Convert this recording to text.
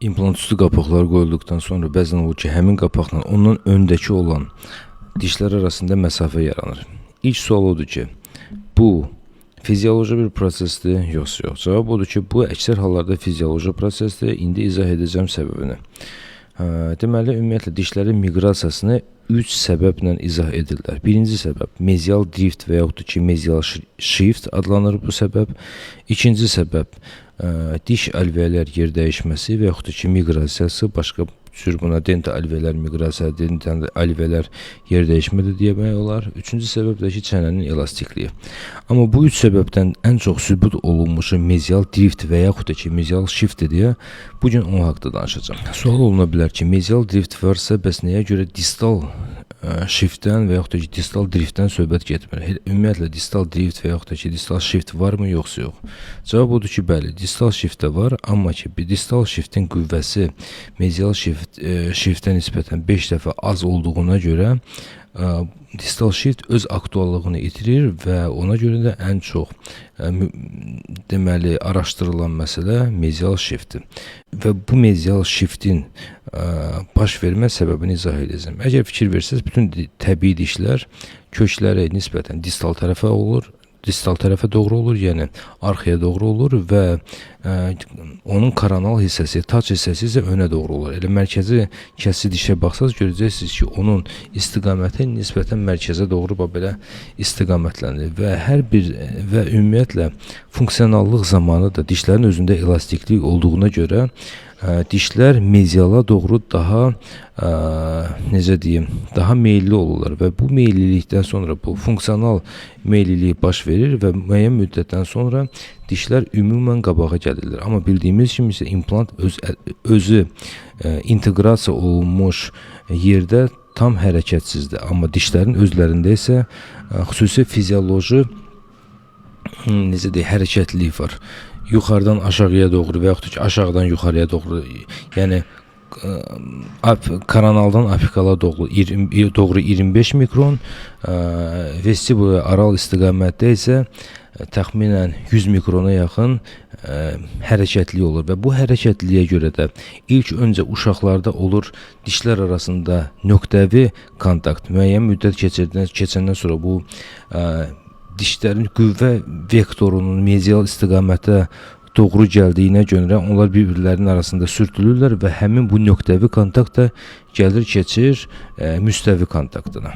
implant üstü qapaqlar qoyulduqdan sonra bəzən olur ki, həmin qapaqla ondan öndəki olan dişlər arasında məsafə yaranır. İlk sual odur ki, bu fizioloji bir prosesdir, yoxsa yox? Cavab odur ki, bu əksər hallarda fizioloji prosesdir. İndi izah edəcəm səbəbini. Deməli, ümumiyyətlə dişlərin miqrasiyasını 3 səbəblə izah edirlər. Birinci səbəb mezial drift və yaxud da ki, mezial shift adlanır bu səbəb. İkinci səbəb diş alveolar yer dəyişməsi və yaxud da ki, miqrasiyası, başqa cür buna dent-alveolar miqrasiya, dent-alveolar yer dəyişmə də demək olar. Üçüncü səbəb də ki, çənənin elastikliyi. Amma bu üç səbəbdən ən çox sübut olunmuşu mezial drift və yaxud da ki, mezial shift deyə bugün onun haqqında danışacağım. Sual oluna bilər ki, mezial drift varsa, bəs nəyə görə distal shiftdən və yaxud da ki, distal driftdən söhbət getmir? Ümumiyyətlə, distal drift və yaxud da ki, distal shift varmı, yoxsa yox? Cavab odur ki, bəli, distal shift də var, amma ki, distal shiftin qüvvəsi mezial shiftə nisbətən 5 dəfə az olduğuna görə distal shift öz aktuallığını itirir və ona görə də ən çox deməli araşdırılan məsələ mezial shiftdir. Və bu mezial shiftin baş vermə səbəbini izah edəcəm. Əgər fikir versəz, bütün təbii dişlər kökləri nisbətən distal tərəfə olur, distal tərəfə doğru olur, yəni arxaya doğru olur və onun koronal hissəsi, tac hissəsi isə önə doğru olur. Elə mərkəzi kəssi dişə baxsaz görəcəksiniz ki, onun istiqaməti nisbətən mərkəzə doğru belə istiqamətlənir və hər bir və ümumiyyətlə funksionallıq zamanı da dişlərin özündə elastiklik olduğuna görə dişlər meziala doğru daha necə deyim, daha meyilli olurlar və bu meyillilikdən sonra bu funksional meyillilik baş verir və müəyyən müddətdən sonra dişlər ümumən qabağa gəlirlər. Amma bildiyimiz kimi isə implant özü inteqrasiya olunmuş yerdə tam hərəkətsizdir. Amma dişlərin özlərində isə xüsusi fizioloji necə deyək, hərəkətlilik var. Yuxarıdan aşağıya doğru və yaxud da ki, aşağıdan yuxarıya doğru, yəni koronaldan apikala doğru 25 mikron, vestibula aral istiqamətdə isə təxminən 100 mikrona yaxın hərəkətli olur və bu hərəkətliliyə görə də ilk öncə uşaqlarda olur dişlər arasında nöqtəvi kontakt. Müəyyən müddət keçəndən sonra bu dişlərin qüvvə vektorunun mezial istiqamətə doğru gəldiyinə görə onlar bir-birlərinin arasında sürtülürlər və həmin bu nöqtəvi kontakt da gəlir keçir müstəvi kontaktına.